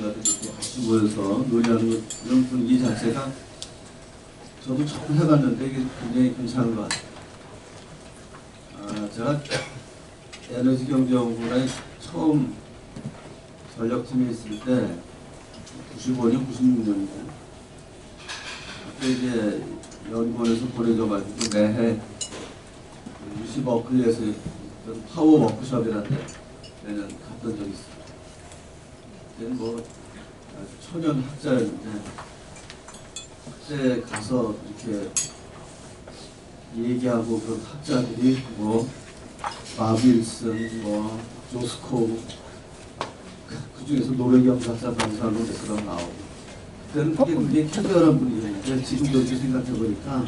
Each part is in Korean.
전문가들이 이렇게 같이 모여서 논의하는 것, 이런 분위기 자체가 저도 처음 해봤는데 이게 굉장히 괜찮은 것 같아요. 제가 에너지경제연구원에 처음 전력팀에 있을 때 95년, 96년이고 그때 이제 연구원에서 보내줘가지고 매해 UC 버클리에서 파워 워크숍이라는 데 매년 갔던 적이 있어요. 그때는 뭐 초년 학자였는데 그때 가서 이렇게 얘기하고 그런 학자들이 뭐 마빌슨, 뭐 조스코브 그 중에서 노벨 경제학자 반사로 그런 나오고 그때는 그게 굉장히 특별한 분위기였는데 지금도 이렇게 생각해 보니까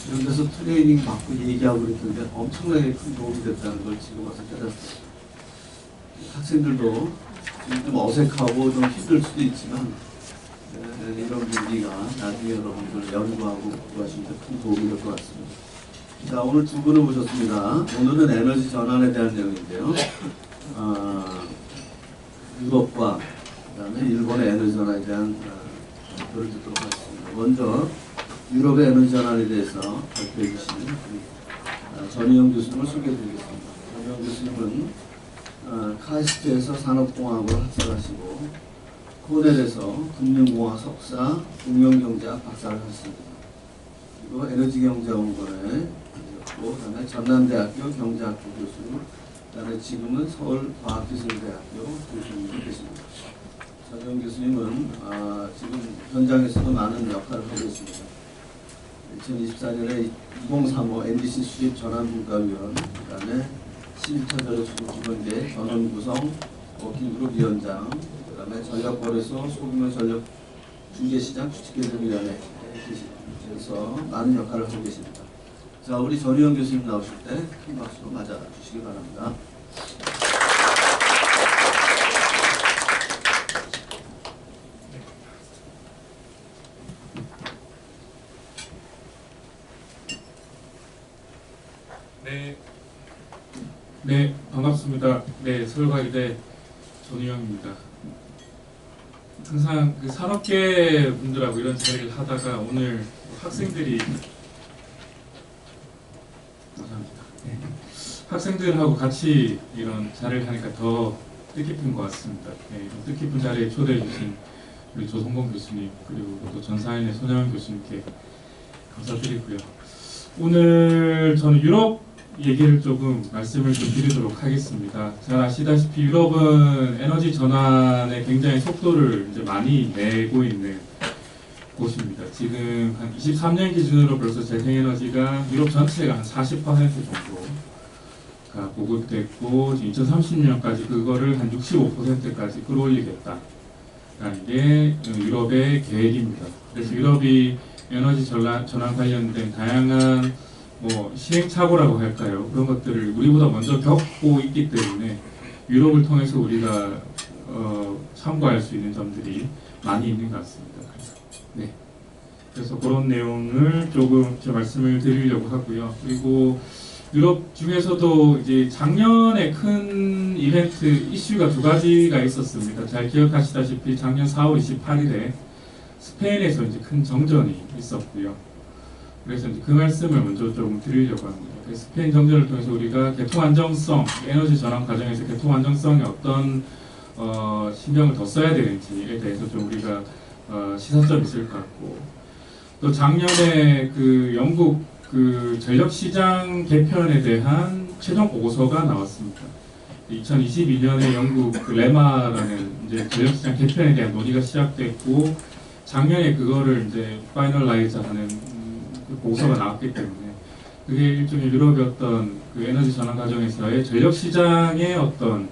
이런 데서 트레이닝 받고 얘기하고 그랬는데 엄청나게 큰 도움이 됐다는 걸 지금 와서 깨닫습니다. 학생들도 지금 좀 어색하고 좀 힘들 수도 있지만 이런 분위기가 나중에 여러분들 연구하고 공부하시는 데 큰 도움이 될 것 같습니다. 자, 오늘 두 분을 모셨습니다. 오늘은 에너지 전환에 대한 내용인데요. 유럽과 그다음에 일본의 에너지 전환에 대한 발표를 듣도록 하겠습니다. 먼저 유럽의 에너지 전환에 대해서 발표해 주시는 전희영 교수님을 소개해 드리겠습니다. 전희영 교수님은 카이스트에서 산업공학으로 학사하시고 코넬에서 금융공학 석사, 공영경제학 박사를 하셨습니다. 그리고 에너지경제연구원에 그다음에 전남대학교 경제학부 교수, 그다음에 지금은 서울과학기술대학교 교수님이 계십니다. 전희영 교수님은 지금 현장에서도 많은 역할을 하고 있습니다. 2024년에 2035 NDC 수립 전환분과위원, 그다음에 11차 전력수급기본계 전원구성 워킹그룹 위원장, 그다음에 전력거래소 소규모 전력 중개시장 추진개선위원회에서 많은 역할을 하고 계십니다. 자, 우리 전희영 교수님 나오실 때 큰 박수로 맞아 주시기 바랍니다. 네, 반갑습니다. 네, 서울과기대 전희영입니다. 항상 그 산업계 분들하고 이런 자리를 하다가 오늘 학생들이 감사합니다. 네. 학생들하고 같이 이런 자리를 하니까 더 뜻깊은 것 같습니다. 네, 뜻깊은 자리에 초대해 주신 우리 조성범 교수님 그리고 또 전사인의 손혜원 교수님께 감사드리고요. 오늘 저는 유럽 얘기를 조금 말씀을 좀 드리도록 하겠습니다. 잘 아시다시피 유럽은 에너지 전환에 굉장히 속도를 이제 많이 내고 있는 곳입니다. 지금 한 23년 기준으로 벌써 재생에너지가 유럽 전체가 한 40% 정도가 보급됐고 2030년까지 그거를 한 65%까지 끌어올리겠다라는 게 유럽의 계획입니다. 그래서 유럽이 에너지 전환 관련된 다양한 시행착오라고 할까요? 그런 것들을 우리보다 먼저 겪고 있기 때문에 유럽을 통해서 우리가 참고할 수 있는 점들이 많이 있는 것 같습니다. 네. 그래서 그런 내용을 조금 말씀을 드리려고 하고요. 그리고 유럽 중에서도 이제 작년에 큰 이벤트 이슈가 두 가지가 있었습니다. 잘 기억하시다시피 작년 4월 28일에 스페인에서 이제 큰 정전이 있었고요. 그래서 이제 그 말씀을 먼저 좀 드리려고 합니다. 스페인 정전을 통해서 우리가 개통 안정성, 에너지 전환 과정에서 개통 안정성에 어떤 신경을 더 써야 되는지에 대해서 좀 우리가 시사점이 있을 것 같고, 또 작년에 그 영국 그 전력 시장 개편에 대한 최종 보고서가 나왔습니다. 2022년에 영국 그 레마라는 이제 전력 시장 개편에 대한 논의가 시작됐고, 작년에 그거를 이제 파이널라이즈하는 보고서가 나왔기 때문에 그게 일종의 유럽의 어떤 그 에너지 전환 과정에서의 전력 시장의 어떤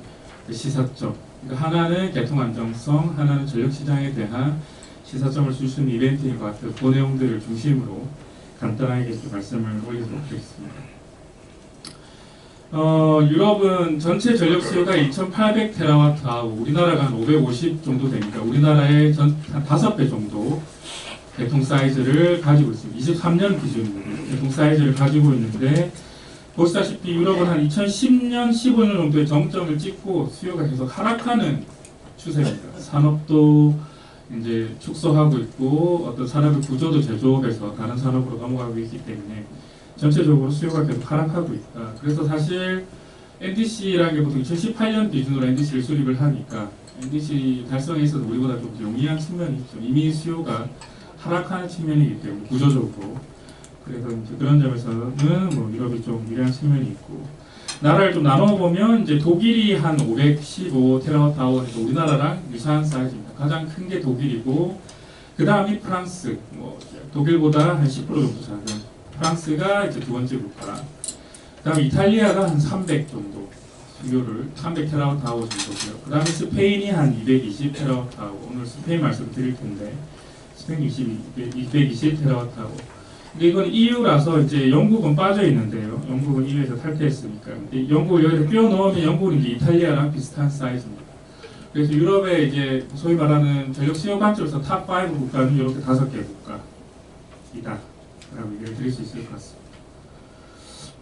시사점, 그러니까 하나는 개통 안정성, 하나는 전력 시장에 대한 시사점을 줄 수 있는 이벤트인 것 같아요. 그 내용들을 중심으로 간단하게 말씀을 올리도록 하겠습니다. 유럽은 전체 전력 수요가 2,800TWh, 우리나라가 한 550 정도 되니까 우리나라의 한 5배 정도 개통 사이즈를 가지고 있습니다. 23년 기준으로 개통 사이즈를 가지고 있는데, 보시다시피 유럽은 한 2010년, 15년 정도의 정점을 찍고 수요가 계속 하락하는 추세입니다. 산업도 이제 축소하고 있고 어떤 산업의 구조도 제조업에서 다른 산업으로 넘어가고 있기 때문에 전체적으로 수요가 계속 하락하고 있다. 그래서 사실 NDC라는 게 보통 2018년 기준으로 NDC를 수립을 하니까 NDC 달성에 있어서 우리보다 좀 용이한 측면이 있죠. 이미 수요가 하락하는 측면이기 때문에 구조적으로. 그래서 이제 그런 점에서는 뭐 유럽이 좀 유리한 측면이 있고, 나라를 좀 나눠보면 이제 독일이 한 515TWh에서 우리나라랑 유사한 사이즈입니다. 가장 큰 게 독일이고, 그 다음이 프랑스, 뭐 독일보다 한 10% 정도 작은 프랑스가 이제 두 번째 국가. 그 다음에 이탈리아가 한 300 정도 수요를 300TWh 정도고요. 그 다음에 스페인이 한 220TWh. 오늘 스페인 말씀 드릴 텐데 스페인 220TWh. 근데 이건 EU라서 이제 영국은 빠져 있는데요. 영국은 EU에서 탈퇴했으니까. 근데 영국을 여기서 끼워 넣으면 영국은 이제 이탈리아랑 비슷한 사이즈입니다. 그래서 유럽의 이제 소위 말하는 전력 수요 관점에서 탑5 국가는 이렇게 5개 국가이다 라고 얘기를 드릴 수 있을 것 같습니다.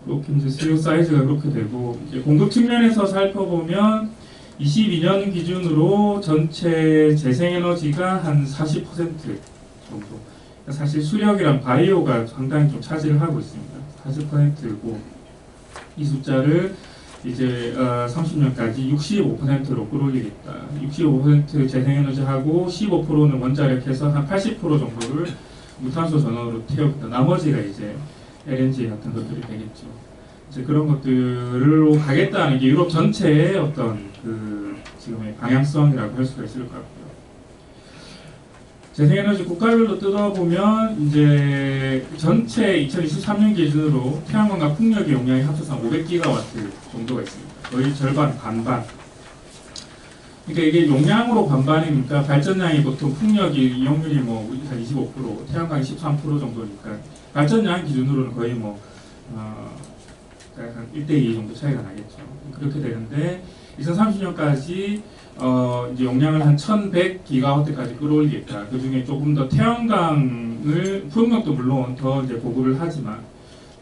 그렇게 이제 수요 사이즈가 그렇게 되고, 이제 공급 측면에서 살펴보면 22년 기준으로 전체 재생에너지가 한 40% 정도. 사실 수력이랑 바이오가 상당히 좀 차지를 하고 있습니다. 40%고 이 숫자를 이제 30년까지 65%로 끌어올리겠다. 65% 재생에너지하고 15%는 원자력해서 한 80% 정도를 무탄소 전원으로 태우겠다. 나머지가 이제 LNG 같은 것들이 되겠죠. 이제 그런 것들로 가겠다는 게 유럽 전체의 어떤 그 지금의 방향성이라고 할 수가 있을 것 같고요. 재생에너지 국가별로 뜯어보면 이제 전체 2023년 기준으로 태양광과 풍력의 용량이 합쳐서 한 500GW 정도가 있습니다. 거의 절반, 반반. 그러니까 이게 용량으로 반반이니까 발전량이 보통 풍력이 이용률이 뭐 한 25%, 태양광이 13% 정도니까 발전량 기준으로는 거의 뭐 한 1대2 정도 차이가 나겠죠. 그렇게 되는데 2030년까지 이제 용량을 한 1100GW까지 끌어올리겠다. 그 중에 조금 더 태양광을, 풍력도 물론 더 이제 보급을 하지만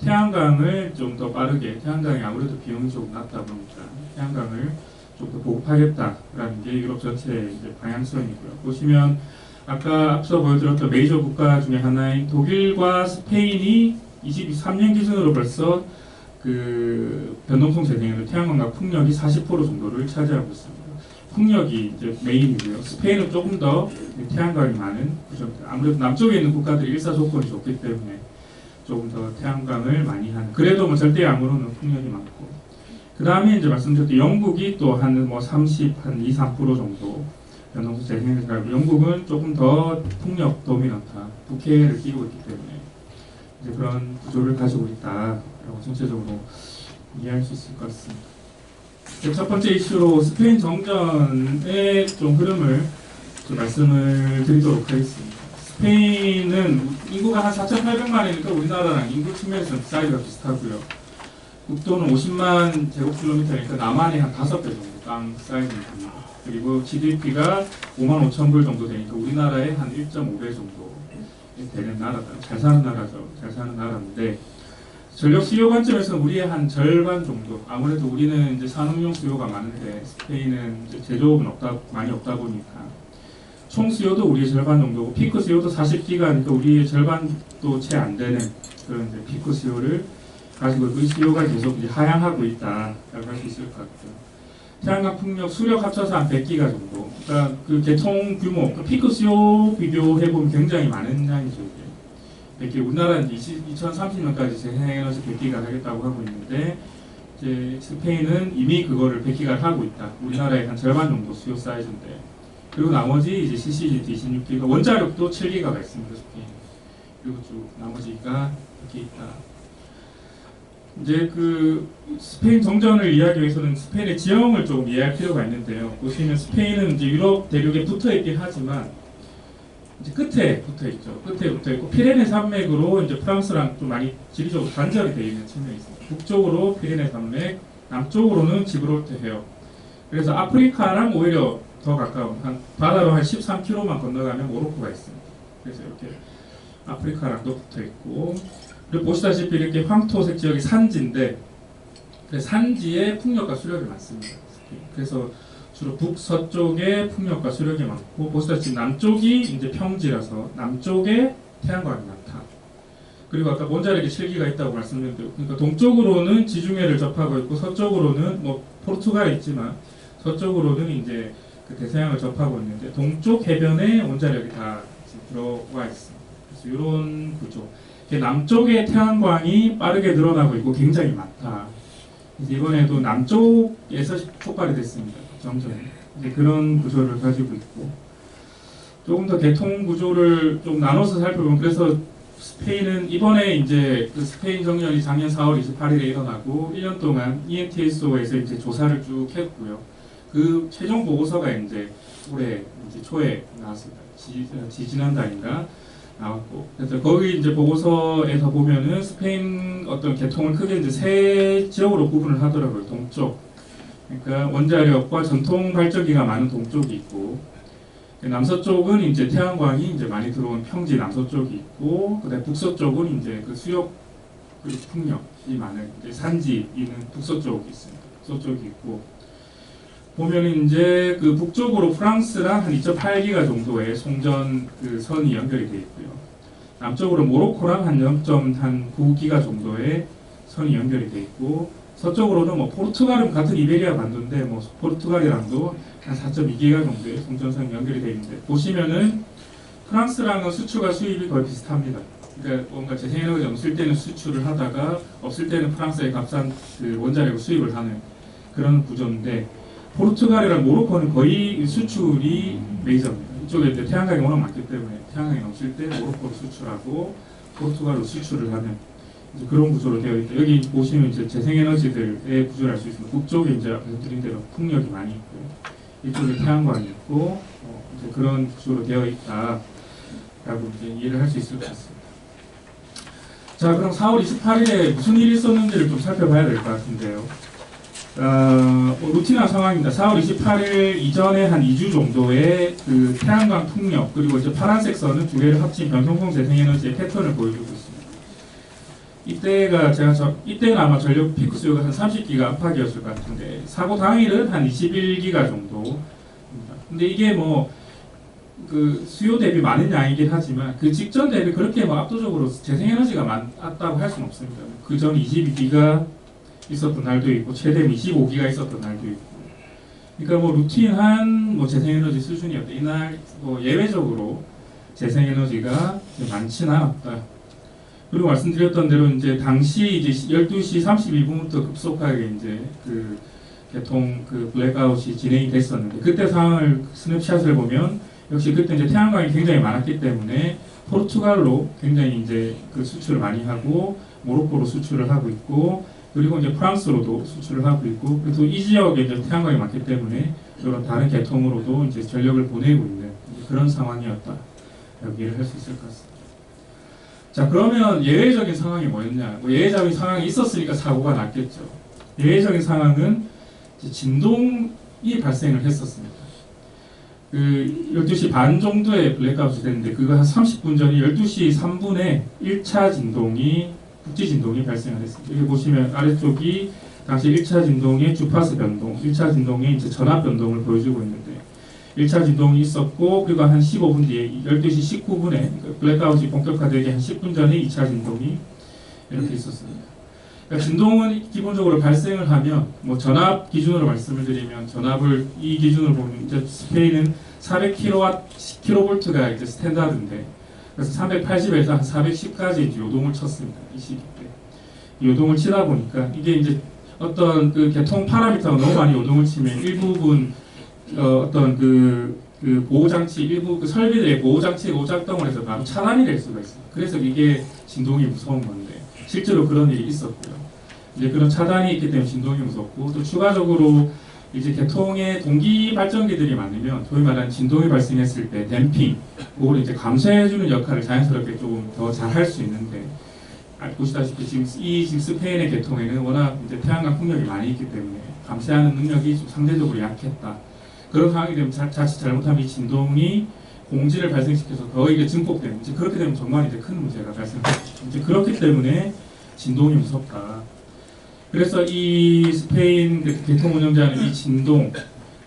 태양광을 좀 더 빠르게, 태양광이 아무래도 비용이 조금 낮다 보니까 태양광을 좀 더 보급하겠다라는 게 유럽 전체의 이제 방향성이고요. 보시면 아까 앞서 보여드렸던 메이저 국가 중에 하나인 독일과 스페인이 23년 기준으로 벌써 그 변동성 재생에너지 태양광과 풍력이 40% 정도를 차지하고 있습니다. 풍력이 이제 메인이고요. 스페인은 조금 더 태양광이 많은 구조입니다. 아무래도 남쪽에 있는 국가들이 일사 조건이 좋기 때문에 조금 더 태양광을 많이 하는. 그래도 뭐 절대 양으로는 풍력이 많고. 그 다음에 이제 말씀드렸던 영국이 또 한 뭐 30, 한 2, 3% 정도 변동성 재생에너지가 있고, 영국은 조금 더 풍력 도미넌트한 부캐를 띄고 있기 때문에 이제 그런 구조를 가지고 있다라고 전체적으로 이해할 수 있을 것 같습니다. 첫 번째 이슈로 스페인 정전의 좀 흐름을 좀 말씀을 드리도록 하겠습니다. 스페인은 인구가 한 4,800만이니까 우리나라랑 인구 측면에서는 사이즈가 비슷하고요. 국토는 50만 제곱킬로미터니까 남한의 한 5배 정도 땅 사이즈입니다. 그리고 GDP가 5만 5천 불 정도 되니까 우리나라의 한 1.5배 정도 되는 나라다. 잘 사는 나라죠. 잘 사는 나라인데, 전력 수요 관점에서는 우리의 한 절반 정도. 아무래도 우리는 이제 산업용 수요가 많은데 스페인은 이제 제조업은 많이 없다 보니까 총 수요도 우리의 절반 정도고, 피크 수요도 40기가니까 우리의 절반도 채 안 되는 그런 이제 피크 수요를 가지고 그 수요가 계속 이제 하향하고 있다라고 할 수 있을 것 같고요. 태양광 풍력 수력 합쳐서 한 100기가 정도. 그러니까 그 개통 규모, 그 피크 수요 비교해 보면 굉장히 많은 양이죠. 100기. 우리나라는 이제 2030년까지 재생에너지 100기가 하겠다고 하고 있는데, 이제 스페인은 이미 그거를 100기가 하고 있다. 우리나라의 한 절반 정도 수요 사이즈인데, 그리고 나머지 이제 CCGT 26기가, 원자력도 7기가가 있습니다. 스페인. 그리고 쭉 나머지가 이렇게 있다. 이제 그 스페인 정전을 이해하기 위해서는 스페인의 지형을 조금 이해할 필요가 있는데요. 보시면 스페인은 이제 유럽 대륙에 붙어 있긴 하지만 이제 끝에 붙어 있죠. 끝에 붙어 있고 피레네 산맥으로 이제 프랑스랑 좀 많이 지리적으로 단절이 되어 있는 측면이 있습니다. 북쪽으로 피레네 산맥, 남쪽으로는 지브롤터 해역. 그래서 아프리카랑 오히려 더 가까운, 한 바다로 한 13km만 건너가면 모로코가 있습니다. 그래서 이렇게 아프리카랑도 붙어 있고, 그리고 보시다시피 이렇게 황토색 지역이 산지인데, 산지에 풍력과 수력이 많습니다. 그래서 주로 북서쪽에 풍력과 수력이 많고 보시다시피 남쪽이 이제 평지라서 남쪽에 태양광이 많다. 그리고 아까 원자력이 7기가 있다고 말씀드렸죠. 그러니까 동쪽으로는 지중해를 접하고 있고 서쪽으로는 뭐 포르투갈이 있지만 서쪽으로는 이제 그 대서양을 접하고 있는데 동쪽 해변에 원자력이 다 들어와 있습니다. 그래서 이런 구조. 남쪽에 태양광이 빠르게 늘어나고 있고 굉장히 많다. 이번에도 남쪽에서 폭발이 됐습니다. 점점 이제 그런 구조를 가지고 있고 조금 더 개통 구조를 좀 나눠서 살펴보면 그래서 스페인은 이번에 이제 그 스페인 정년이 작년 4월 28일에 일어나고 1년 동안 ENTSO에서 이제 조사를 쭉 했고요. 그 최종 보고서가 이제 올해 이제 초에 나왔습니다. 지난달인가 나왔고 그래서 거기 이제 보고서에서 보면은 스페인 어떤 계통을 크게 이제 세 지역으로 구분을 하더라고요. 동쪽 그러니까 원자력과 전통 발전기가 많은 동쪽이 있고 남서쪽은 이제 태양광이 이제 많이 들어온 평지 남서쪽이 있고 그다음에 북서쪽은 이제 그 수력 그 풍력이 많은 이제 산지 있는 북서쪽이 있습니다. 북서쪽이 있고 보면 이제 그 북쪽으로 프랑스랑 한 2.8기가 정도의 송전 그 선이 연결이 되어 있고요. 남쪽으로 모로코랑 한 0.9기가 정도의 선이 연결이 되어 있고 서쪽으로는 뭐 포르투갈은 같은 이베리아 반도인데 뭐 포르투갈이랑도 한 4.2기가 정도의 송전선이 연결이 되어 있는데 보시면은 프랑스랑은 수출과 수입이 거의 비슷합니다. 그러니까 뭔가 재생에너지 없을 때는 수출을 하다가 없을 때는 프랑스에 값싼 그 원자력을 수입을 하는 그런 구조인데 포르투갈이랑 모로코는 거의 수출이 메이저입니다. 이쪽에 이제 태양광이 워낙 많기 때문에 태양광이 넘칠 때 모로코로 수출하고 포르투갈로 수출을 하는 이제 그런 구조로 되어 있다. 여기 보시면 이제 재생에너지들의 구조를 알 수 있습니다. 북쪽에 이제 말씀드린 대로 풍력이 많이 있고 이쪽에 태양광이 있고 이제 그런 구조로 되어 있다라고 이제 이해를 할 수 있을 것 같습니다. 자, 그럼 4월 28일에 무슨 일이 있었는지를 좀 살펴봐야 될 것 같은데요. 루틴한 상황입니다. 4월 28일 이전에 한 2주 정도의 그 태양광 풍력 그리고 이제 파란색 선은 두 개를 합친 변성성 재생에너지의 패턴을 보여주고 있습니다. 이때는 아마 전력 피크 수요가 한 30기가 안팎이었을 것 같은데 사고 당일은 한 21기가 정도. 근데 이게 뭐 그 수요 대비 많은 양이긴 하지만 그 직전 대비 그렇게 뭐 압도적으로 재생에너지가 많았다고 할 수는 없습니다. 그 전 22기가 있었던 날도 있고 최대 25기가 있었던 날도 있고. 그러니까 뭐 루틴한 뭐 재생에너지 수준이었다. 이날 뭐 예외적으로 재생에너지가 많지는 않았다. 그리고 말씀드렸던 대로 이제 당시 이제 12시 32분부터 급속하게 이제 그 개통 그 블랙아웃이 진행이 됐었는데 그때 상황을 스냅샷을 보면 역시 그때 이제 태양광이 굉장히 많았기 때문에 포르투갈로 굉장히 이제 그 수출을 많이 하고 모로코로 수출을 하고 있고 그리고 이제 프랑스로도 수출을 하고 있고 그래서 이 지역에 이제 태양광이 많기 때문에 이런 다른 계통으로도 이제 전력을 보내고 있는 그런 상황이었다. 이해를 할 수 있을 것 같습니다. 자, 그러면 예외적인 상황이 뭐였냐? 뭐 예외적인 상황이 있었으니까 사고가 났겠죠. 예외적인 상황은 이제 진동이 발생을 했었습니다. 그 12시 반 정도에 블랙아웃이 됐는데 그거 한 30분 전에 12시 3분에 1차 진동이 국지 진동이 발생을 했습니다. 여기 보시면 아래쪽이 당시 1차 진동의 주파수 변동, 1차 진동의 이제 전압 변동을 보여주고 있는데 1차 진동이 있었고 그리고 한 15분 뒤에 12시 19분에 블랙아웃이 본격화되기 한 10분 전에 2차 진동이 이렇게 있었습니다. 그러니까 진동은 기본적으로 발생을 하면 뭐 전압 기준으로 말씀을 드리면 전압을 이 기준으로 보면 이제 스페인은 400kV가 이제 스탠다드인데 그래서 380에서 한 410까지 이제 요동을 쳤습니다. 이 시기 때 요동을 치다 보니까 이게 이제 어떤 그 개통 파라미터가 너무 많이 요동을 치면 일부분 어떤 그 보호장치 일부 그 설비들의 보호장치가 오작동을 해서 바로 차단이 될 수가 있습니다. 그래서 이게 진동이 무서운 건데 실제로 그런 일이 있었고요. 이제 그런 차단이 있기 때문에 진동이 무섭고 또 추가적으로 이제 개통에 동기 발전기들이 많으면 소위 말하는 진동이 발생했을 때 댐핑 그걸 이제 감소해주는 역할을 자연스럽게 조금 더 잘 할 수 있는데 보시다시피 지금 스페인의 개통에는 워낙 이제 태양광 풍력이 많이 있기 때문에 감시하는 능력이 좀 상대적으로 약했다. 그런 상황이 되면 자칫 잘못하면 이 진동이 공지를 발생시켜서 더 이게 증폭되는 이제 그렇게 되면 정말 이제 큰 문제가 발생합니다. 이제 그렇기 때문에 진동이 무섭다. 그래서 이 스페인 개통 운영자는 이 진동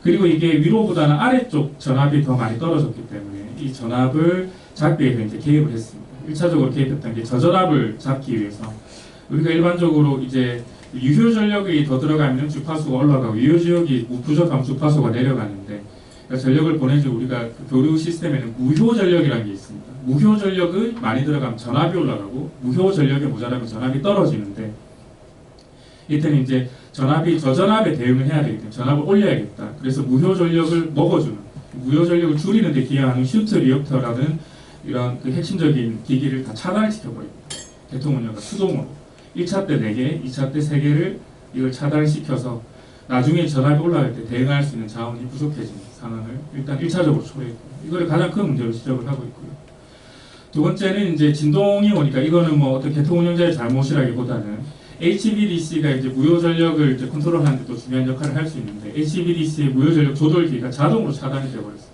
그리고 이게 위로보다는 아래쪽 전압이 더 많이 떨어졌기 때문에 이 전압을 잡기 위해서 이제 개입을 했습니다. 1차적으로 개입했던 게 저전압을 잡기 위해서 우리가 일반적으로 이제 유효 전력이 더 들어가면 주파수가 올라가고 유효 지역이 부족하면 주파수가 내려가는데 그러니까 전력을 보내주고 우리가 그 교류 시스템에는 무효 전력이라는 게 있습니다. 무효 전력이 많이 들어가면 전압이 올라가고 무효 전력이 모자라면 전압이 떨어지는데 이때는 이제 전압이 저전압에 대응을 해야 되기 때문에 전압을 올려야겠다. 그래서 무효 전력을 먹어주는 무효 전력을 줄이는 데 기여하는 슈트 리액터라는 이런 그 핵심적인 기기를 다 차단시켜버립니다. 대통 운영가 수동으로 1차 때 4개, 2차 때 3개를 이걸 차단시켜서 나중에 전압이 올라갈 때 대응할 수 있는 자원이 부족해지는 상황을 일단 1차적으로 초래했고요. 이걸 가장 큰 문제로 지적을 하고 있고요. 두 번째는 이제 진동이 오니까 이거는 뭐 어떤 개통 운영자의 잘못이라기보다는 HVDC가 이제 무효 전력을 이제 컨트롤하는 데 또 중요한 역할을 할 수 있는데 HVDC의 무효 전력 조절기가 자동으로 차단이 되어버렸어요.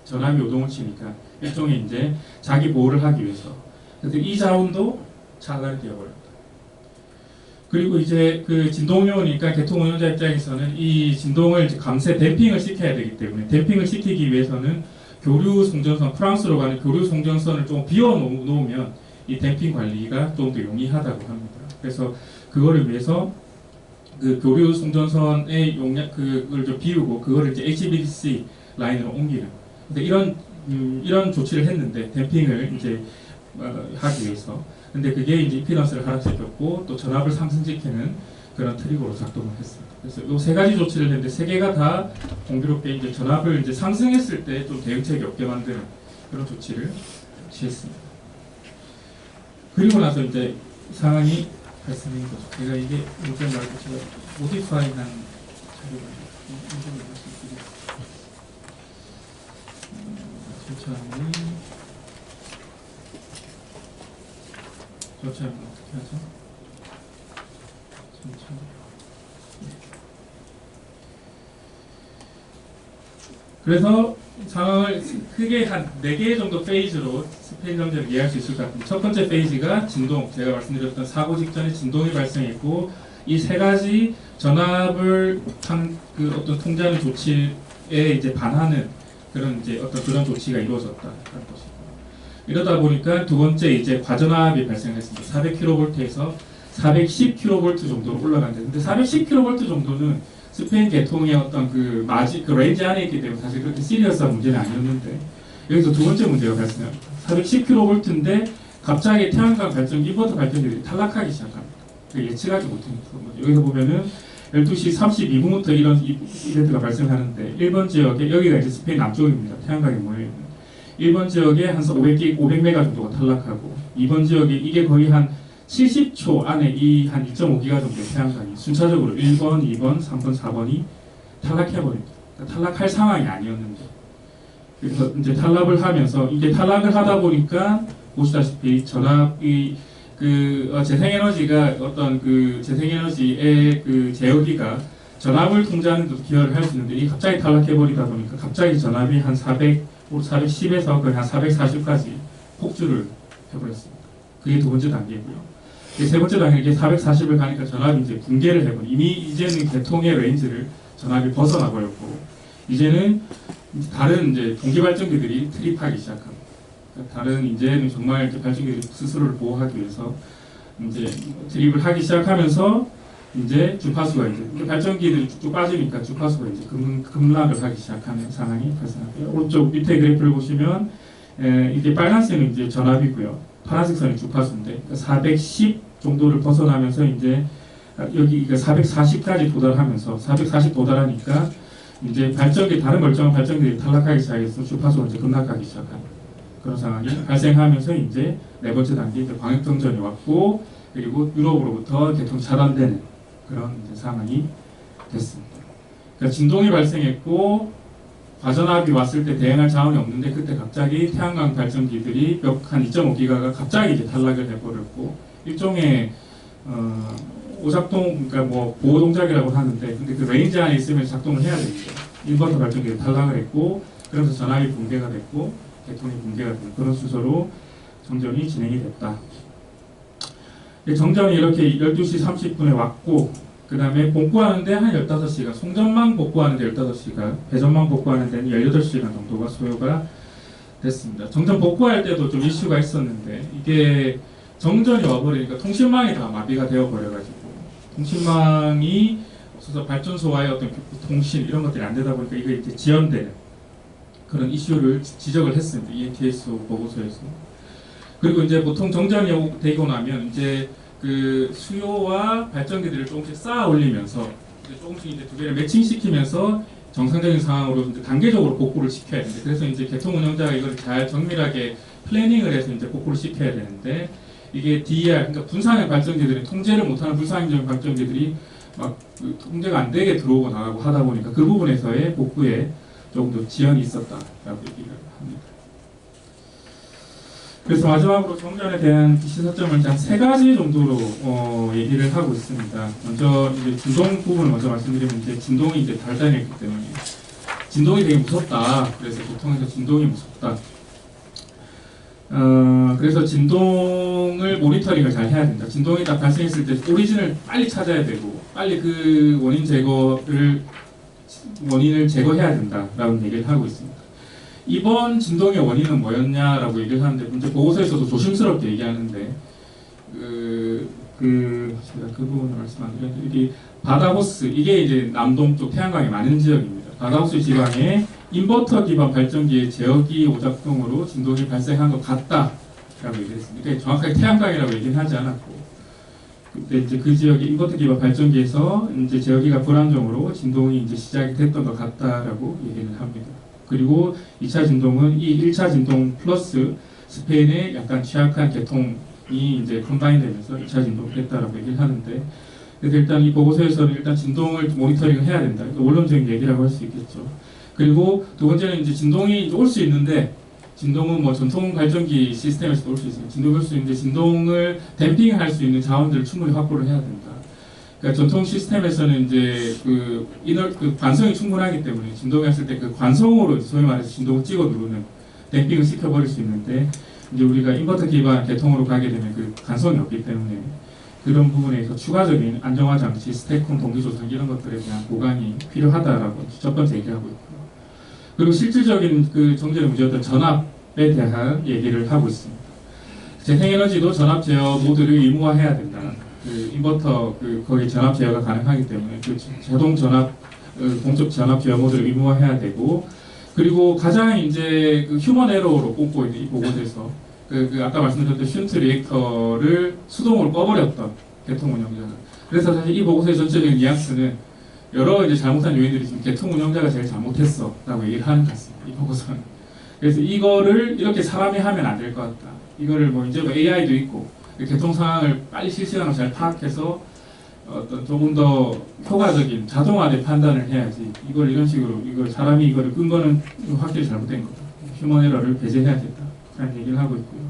전압이 요동을 치니까 일종의 이제 자기 보호를 하기 위해서. 그래서 이 자원도 차단이 되어버렸다. 그리고 이제 그 진동이 오니까 개통 운영자 입장에서는 이 진동을 이제 감쇄 댐핑을 시켜야 되기 때문에 댐핑을 시키기 위해서는 교류 송전선 프랑스로 가는 교류 송전선을 좀 비워 놓으면 이 댐핑 관리가 좀 더 용이하다고 합니다. 그래서 그거를 위해서 그 교류 송전선의 용량 그걸 좀 비우고 그거를 이제 HVDC 라인으로 옮기는. 근데 이런 조치를 했는데 댐핑을 이제 하기 위해서. 근데 그게 이제 임피던스를 하락시켰고 또 전압을 상승시키는 그런 트리거로 작동을 했습니다. 그래서 이 세 가지 조치를 했는데 세 개가 다 공교롭게 이제 전압을 이제 상승했을 때 좀 대응책이 없게 만드는 그런 조치를 취했습니다. 그리고 나서 이제 상황이 발생한 거죠. 제가 이게 요즘 말고 제가 모디파이한 자료가 인정을 말씀드리겠습니다. 조차는 어떻게 하죠? 그래서 상황을 크게 한 4개 정도 페이지로 스페인 정제를 이해할 수 있을 것 같습니다. 첫 번째 페이지가 진동, 제가 말씀드렸던 사고 직전에 진동이 발생했고 이 세 가지 전압을 한 그 어떤 통제하는 조치에 이제 반하는 그런 이제 어떤 그런 조치가 이루어졌다는 것이고 이러다 보니까 두 번째 이제 과전압이 발생했습니다. 400kV에서 410kV 정도로 올라갔는데 근데 410kV 정도는 스페인 계통의 어떤 그 레인지 안에 있기 때문에 사실 그렇게 시리어스한 문제는 아니었는데 여기서 두 번째 문제가 발생합니다. 410kV인데 갑자기 태양광 발전기 인버터 발전기들이 탈락하기 시작합니다. 예측하지 못한 거죠. 여기서 보면은 12시 32분부터 이런 이벤트가 발생하는데 1번 지역에 여기가 이제 스페인 남쪽입니다. 태양광이 모여있는 1번 지역에 한 500메가 정도가 탈락하고 2번 지역에 이게 거의 한 70초 안에 이 한 2.5기가 정도의 태양광이 순차적으로 1번, 2번, 3번, 4번이 탈락해버립니다. 그러니까 탈락할 상황이 아니었는데 그래서 이제 탈락을 하면서 이게 탈락을 하다 보니까 보시다시피 전압이 재생에너지가 어떤 그 재생에너지의 그 제어기가 전압을 통제하는 데도 기여를 할 수 있는데 이 갑자기 탈락해버리다 보니까 갑자기 전압이 한 410에서 거의 한 440까지 폭주를 해버렸습니다. 그게 두 번째 단계고요. 세 번째 단계 이게 440을 가니까 전압이 이제 붕괴를 해버려. 이제는 계통의 레인지를 전압이 벗어나 버렸고 이제는 다른 이제 동기 발전기들이 트립하기 시작합니다. 다른 이제는 정말 이렇게 발전기들이 스스로를 보호하기 위해서 이제 트립을 하기 시작하면서 이제 주파수가 이제 발전기들이 쭉쭉 빠지니까 주파수가 이제 급락을 하기 시작하는 상황이 발생하고요. 오른쪽 밑에 그래프를 보시면 이게 빨간색은 이제 전압이고요. 파란색 선이 주파수인데 410 정도를 벗어나면서 이제 여기 440까지 도달하면서 440 도달하니까 이제 발전기 다른 멀쩡한 발전기들이 탈락하기 시작해서 주파수가 이제 급락하기 시작합니다. 그런 상황이 발생하면서 이제 네 번째 단계 이제 광역정전이 왔고 그리고 유럽으로부터 개통 차단되는 그런 이제 상황이 됐습니다. 그러니까 진동이 발생했고 과전압이 왔을 때 대응할 자원이 없는데 그때 갑자기 태양광 발전기들이 한 2.5기가가 갑자기 이제 탈락을 해버렸고 일종의 오작동 그러니까 뭐 보호 동작이라고 하는데 근데 그 레인지 안에 있으면 작동을 해야 됩니다. 인버터 발전기를 탈락을 했고 그러면서 전압이 붕괴가 됐고 개통이 붕괴가 된 그런 순서로 정전이 진행이 됐다. 정전이 이렇게 12시 30분에 왔고 그 다음에 복구하는데 한 15시간, 송전망 복구하는데 15시간, 배전망 복구하는 데는 18시간 정도가 소요가 됐습니다. 정전 복구할 때도 좀 이슈가 있었는데 이게 정전이 와버리니까 통신망이 다 마비가 되어버려가지고 통신망이 없어서 발전소와의 어떤 통신 이런 것들이 안 되다 보니까 이게 이제 지연되는 그런 이슈를 지적을 했습니다. ENTS 보고서에서. 그리고 이제 보통 정전이 되고 나면 이제 그 수요와 발전기들을 조금씩 쌓아 올리면서 이제 조금씩 이제 두 개를 매칭시키면서 정상적인 상황으로 이제 단계적으로 복구를 시켜야 되는데, 그래서 이제 개통 운영자가 이걸 잘 정밀하게 플래닝을 해서 이제 복구를 시켜야 되는데, 이게 DER, 그러니까 분산형 발전기들이 통제를 못하는 불상적인 발전기들이 막 그 통제가 안 되게 들어오고 나가고 하다 보니까 그 부분에서의 복구에 조금 더 지연이 있었다라고 얘기를 합니다. 그래서 마지막으로 정전에 대한 시사점을 한 3가지 정도로 얘기를 하고 있습니다. 먼저 이제 진동 부분을 먼저 말씀드리면, 이제 진동이 이제 달달했기 때문에 진동이 되게 무섭다. 그래서 보통에서 진동이 무섭다. 그래서 진동을 모니터링을 잘 해야 된다. 진동이 딱 발생했을 때 오리진을 빨리 찾아야 되고, 빨리 그 원인을 제거해야 된다라는 얘기를 하고 있습니다. 이번 진동의 원인은 뭐였냐라고 얘기를 하는데, 문제 보고서에서도 조심스럽게 얘기하는데, 제가 그 부분을 말씀 안 드렸는데, 여기 바다호스, 이게 이제 남동쪽 태양광이 많은 지역입니다. 바다호스 지방에 인버터 기반 발전기의 제어기 오작동으로 진동이 발생한 것 같다라고 얘기했습니다. 그러니까 정확하게 태양광이라고 얘기는 하지 않았고, 그때 이제 그 지역의 인버터 기반 발전기에서 이제 제어기가 불안정으로 진동이 이제 시작이 됐던 것 같다라고 얘기를 합니다. 그리고 2차 진동은 이 1차 진동 플러스 스페인의 약간 취약한 계통이 이제 컴바인 되면서 2차 진동이 됐다라고 얘기를 하는데, 그래서 일단 이 보고서에서는 일단 진동을 모니터링을 해야 된다. 원론적인 얘기라고 할 수 있겠죠. 그리고 두 번째는 이제 진동이 올 수 있는데, 진동은 뭐 전통 발전기 시스템에서도 올 수 있습니다. 진동이 올 수 있는데 진동을 댐핑할 수 있는 자원들을 충분히 확보를 해야 된다. 그러니까 전통 시스템에서는 이제 그 관성이 충분하기 때문에 진동이 왔을 때 그 관성으로 소위 말해서 진동을 찍어 누르는 댐핑을 시켜버릴 수 있는데, 이제 우리가 인버터 기반 계통으로 가게 되면 그 관성이 없기 때문에 그런 부분에서 추가적인 안정화 장치, 스테이크홈 동기조절 이런 것들에 대한 보강이 필요하다라고 첫 번째 얘기하고 있고요. 그리고 실질적인 그 정전의 문제였던 전압에 대한 얘기를 하고 있습니다. 재생에너지도 전압 제어 모드를 의무화해야 된다. 그 인버터 거기 전압 제어가 가능하기 때문에 그 자동 전압 공적 전압 제어 모드를 의무화해야 되고, 그리고 가장 이제 그 휴먼 에러로 꼽고 있는 이 보고서에서 아까 말씀드렸던 슌트 리액터를 수동으로 꺼버렸던 개통 운영자가. 그래서 사실 이 보고서의 전체적인 뉘앙스는 여러 이제 잘못한 요인들이 지금 개통 운영자가 제일 잘못했어라고 얘기를 하는 것 같습니다. 이 보고서는. 그래서 이거를 이렇게 사람이 하면 안 될 것 같다. 이거를 뭐 이제 뭐 AI도 있고 개통 상황을 빨리 실시간으로 잘 파악해서 어떤 조금 더 효과적인 자동화된 판단을 해야지. 이걸 이런 식으로 사람이 이거를 끈 거는 확실히 잘못된 거다. 휴먼 에러를 배제해야겠다라는 얘기를 하고 있고요.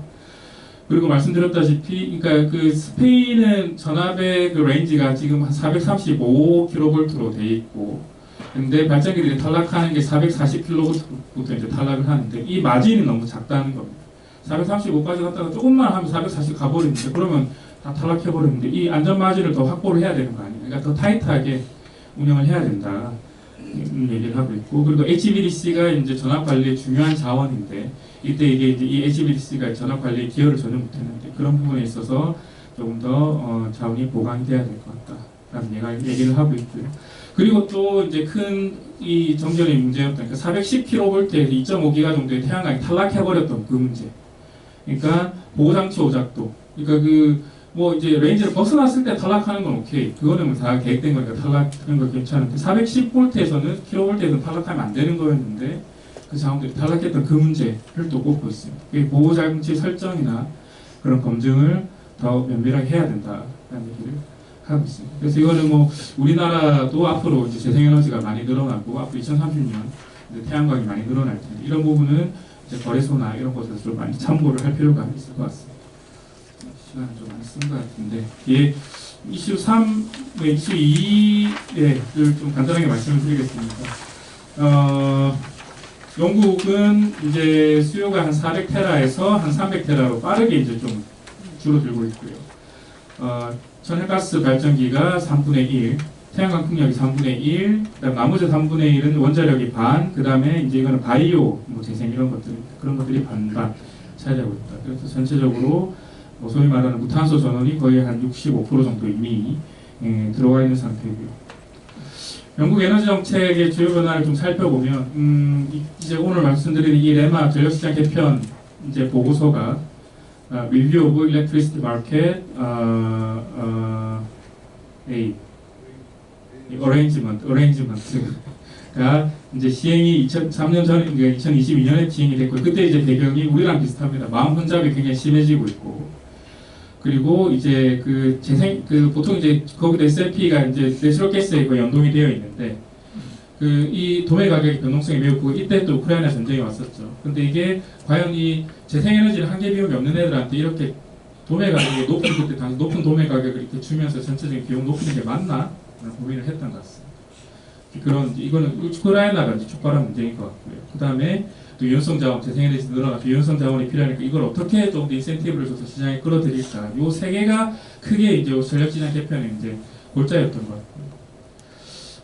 그리고 말씀드렸다시피, 그러니까 그 스페인은 전압의 그 레인지가 지금 한 435kV로 돼 있고, 근데 발전기들이 탈락하는 게 440kV부터 이제 탈락을 하는데, 이 마진이 너무 작다는 겁니다. 435까지 갔다가 조금만 하면 440 가버리는데, 그러면 다 탈락해버리는데, 이 안전 마진을 더 확보를 해야 되는 거 아니에요. 그러니까 더 타이트하게 운영을 해야 된다. 얘기를 하고 있고, 그리고 HVDC가 이제 전압 관리의 중요한 자원인데, 이때 이게 이제 이 HVDC가 전압 관리에 기여를 전혀 못했는데, 그런 부분에 있어서 조금 더 자원이 보강이 돼야 될 것 같다라는 얘기를 하고 있고요. 그리고 또 이제 큰 이 정전의 문제였던, 그러니까 410kV에서 2.5기가 정도의 태양광이 탈락해버렸던 그 문제. 그러니까 보호장치 오작동. 그러니까 뭐 이제 레인지를 벗어났을 때 탈락하는 건 오케이. 그거는 뭐 다 계획된 거니까 탈락하는 거 괜찮은데, 410V에서는 킬로볼트에서는 탈락하면 안 되는 거였는데, 그 자원들이 탈락했던 그 문제를 또 꼽고 있습니다. 보호장치 설정이나 그런 검증을 더 면밀하게 해야 된다라는 얘기를 하고 있습니다. 그래서 이거는 뭐 우리나라도 앞으로 이제 재생에너지가 많이 늘어나고, 앞으로 2030년 태양광이 많이 늘어날 텐데, 이런 부분은 이제 거래소나 이런 곳에서 좀 많이 참고를 할 필요가 있을 것 같습니다. 시간을 좀 많이 쓴 것 같은데, 뒤에 이슈 3, 이슈 2를 좀 간단하게 말씀을 드리겠습니다. 영국은 이제 수요가 한 400테라에서 한 300테라로 빠르게 이제 좀 줄어들고 있고요. 천연가스 발전기가 3분의 1, 태양광 풍력이 3분의 1, 그다음 나머지 3분의 1은 원자력이 반, 그다음에 이제 이거는 바이오 뭐 재생 이런 것들 그런 것들이 반반 차지하고 있다. 그래서 전체적으로 뭐 소위 말하는 무탄소 전원이 거의 한 65% 정도 이미 들어가 있는 상태고요. 영국 에너지 정책의 주요 변화를 좀 살펴보면 이제 오늘 말씀드린 이 레마 전력시장 개편 이제 보고서가 Review of Electricity Market Arrangement가 이제 시행이 2003년 전 2022년에 시행이 됐고 그때 이제 배경이 우리랑 비슷합니다. 마음 혼잡이 굉장히 심해지고 있고 그리고 이제 그 재생 보통 이제 거기다 S&P가 이제 내추럴 가스에 거의 연동이 되어 있는데 그 이 도매 가격의 변동성이 매우 크고 이때 또 우크라이나 전쟁이 왔었죠. 근데 이게 과연 이 재생에너지를 한계 비용이 없는 애들한테 이렇게 도매 가격이 높은 그때 당시 높은 도매 가격을 이렇게 주면서 전체적인 비용 높이는 게 맞나? 고민을 했던 것 같습니다. 그런 이거는 우크라이나가 이제 촉발한 문제인 것 같고요. 그 다음에 또 유연성 자원, 재생에너지 늘어나서 유연성 자원이 필요하니까 이걸 어떻게 좀 더 인센티브를 줘서 시장에 끌어들일까? 요 세 개가 크게 이제 전력시장 개편의 이제 골자였던 것 같고요.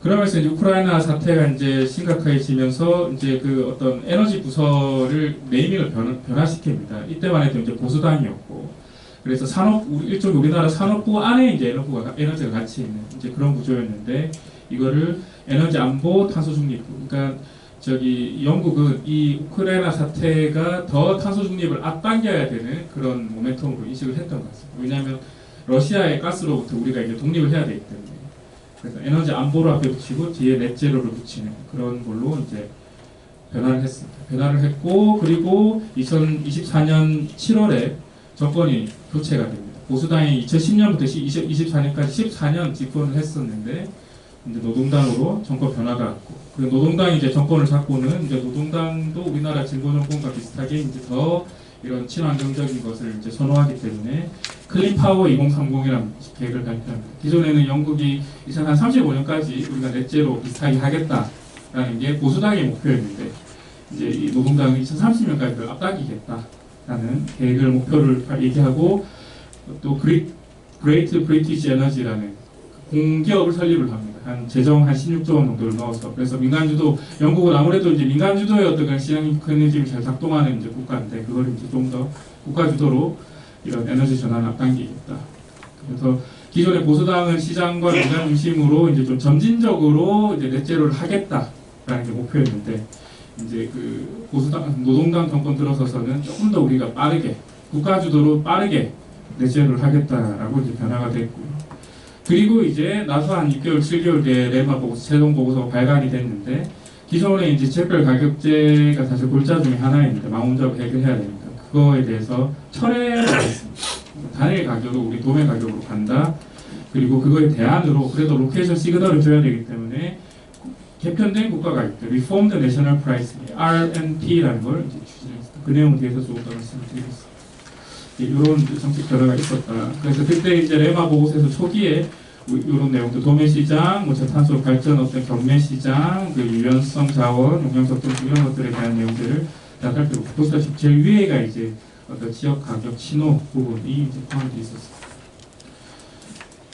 그러면서 이제 우크라이나 사태가 이제 심각해지면서 이제 그 어떤 에너지 부서를 네이밍을 변화시킵니다. 이때만 해도 이제 보수당이었고, 그래서 산업 일종 우리나라 산업부 안에 이제 에너지가 같이 있는 이제 그런 구조였는데 이거를 에너지 안보 탄소 중립부. 그러니까 저기 영국은 이 우크라이나 사태가 더 탄소 중립을 앞당겨야 되는 그런 모멘텀으로 인식을 했던 것 같습니다. 왜냐하면 러시아의 가스로부터 우리가 이제 독립을 해야 되기 때문에. 그래서 에너지 안보를 앞에 붙이고 뒤에 넷제로를 붙이는 그런 걸로 이제 변화를 했습니다. 변화를 했고 그리고 2024년 7월에 정권이 교체가 됩니다. 보수당이 2010년부터 2024년까지 14년 집권을 했었는데 이제 노동당으로 정권 변화가 왔고 그 노동당이 이제 정권을 잡고는 이제 노동당도 우리나라 진보 정권과 비슷하게 이제 더 이런 친환경적인 것을 이제 선호하기 때문에 클린 파워 2030이라는 계획을 발표합니다. 기존에는 영국이 2035년까지 우리가 넷제로 비슷하게 하겠다라는 게 보수당의 목표였는데 이제 이 노동당은 2030년까지 그걸 앞당기겠다라는 계획을 목표를 얘기하고 또 그레이트 브리티시 에너지라는 공기업을 설립을 합니다. 한 재정 한 16조 원 정도를 넣어서 그래서 민간주도 영국은 아무래도 이제 민간주도의 어떤 그런 시장 메커니즘이 잘 작동하는 이제 국가인데 그걸 이제 좀 더 국가 주도로 이런 에너지 전환을 앞당기겠다. 그래서 기존의 보수당은 시장과 민간 중심으로 이제 좀 점진적으로 이제 넷제로를 하겠다라는 게 목표였는데 이제 그 보수당 노동당 정권 들어서서는 조금 더 우리가 빠르게 국가 주도로 빠르게 넷제로를 하겠다라고 이제 변화가 됐고요. 그리고 이제 나서 한 6개월, 7개월 뒤에 레마 보고서, 최종 보고서가 발간이 됐는데 기존에 이제 지역별 가격제가 사실 골자 중에 하나입니다. 망원적으로 해결해야 됩니다. 그거에 대해서 철회를 했습니다. 단일 가격으로 우리 도매 가격으로 간다. 그리고 그거에 대안으로 그래도 로케이션 시그널을 줘야 되기 때문에 개편된 국가 가격제, Reformed National Pricing, RNP라는 걸 이제 추진했습니다. 그 내용 뒤에서 조금 더 말씀을 드리겠습니다. 이런 정책 변화가 있었다. 그래서 그때 이제 레마 보고서에서 초기에 이런 내용들 도매 시장, 뭐 저탄소 발전 어떤 경매 시장, 그 유연성 자원, 용량 적정 이런 것들에 대한 내용들을 다 살펴보고 보시다시피 제일 위에가 이제 어떤 지역 가격 신호 부분이 이제 포함되어 있었습니다.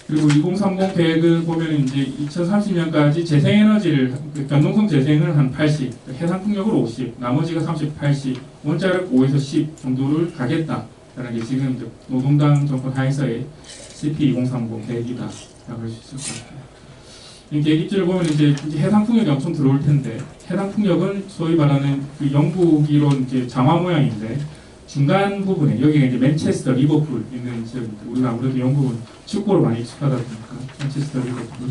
그리고 2030 계획을 보면 이제 2030년까지 재생에너지를 변동성 재생을 한 80, 해상 풍력으로 50, 나머지가 30, 80, 원자력 5에서 10 정도를 가겠다. 라는 게 지금 노동당 정권 하에서의 CP2030 계획이다 라고 할 수 있을 것 같아요. 이 계획입지를 보면 이제 해상 풍력이 엄청 들어올 텐데 해상 풍력은 소위 말하는 그 영국이론 이제 장화 모양인데 중간 부분에 여기가 이제 맨체스터, 리버풀 있는 지역입니다. 우리가 아무래도 영국은 축구를 많이 익숙하다 보니까 맨체스터, 리버풀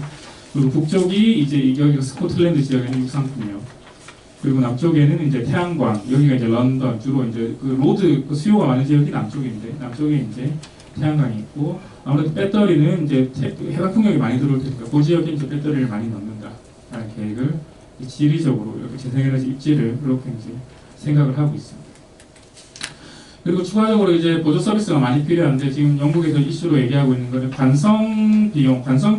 그리고 북쪽이 이제 여기가 스코틀랜드 지역의 육상 풍력 그리고 남쪽에는 이제 태양광, 여기가 이제 런던, 주로 이제 그 로드 그 수요가 많은 지역이 남쪽인데 남쪽에 이제 태양광이 있고 아무래도 배터리는 이제 해상 풍력이 많이 들어올 테니까 그 지역에 이제 배터리를 많이 넣는다라는 계획을 지리적으로 이렇게 재생에너지 입지를 이렇게 이제 생각을 하고 있습니다. 그리고 추가적으로 이제 보조 서비스가 많이 필요한데 지금 영국에서 이슈로 얘기하고 있는 거는 관성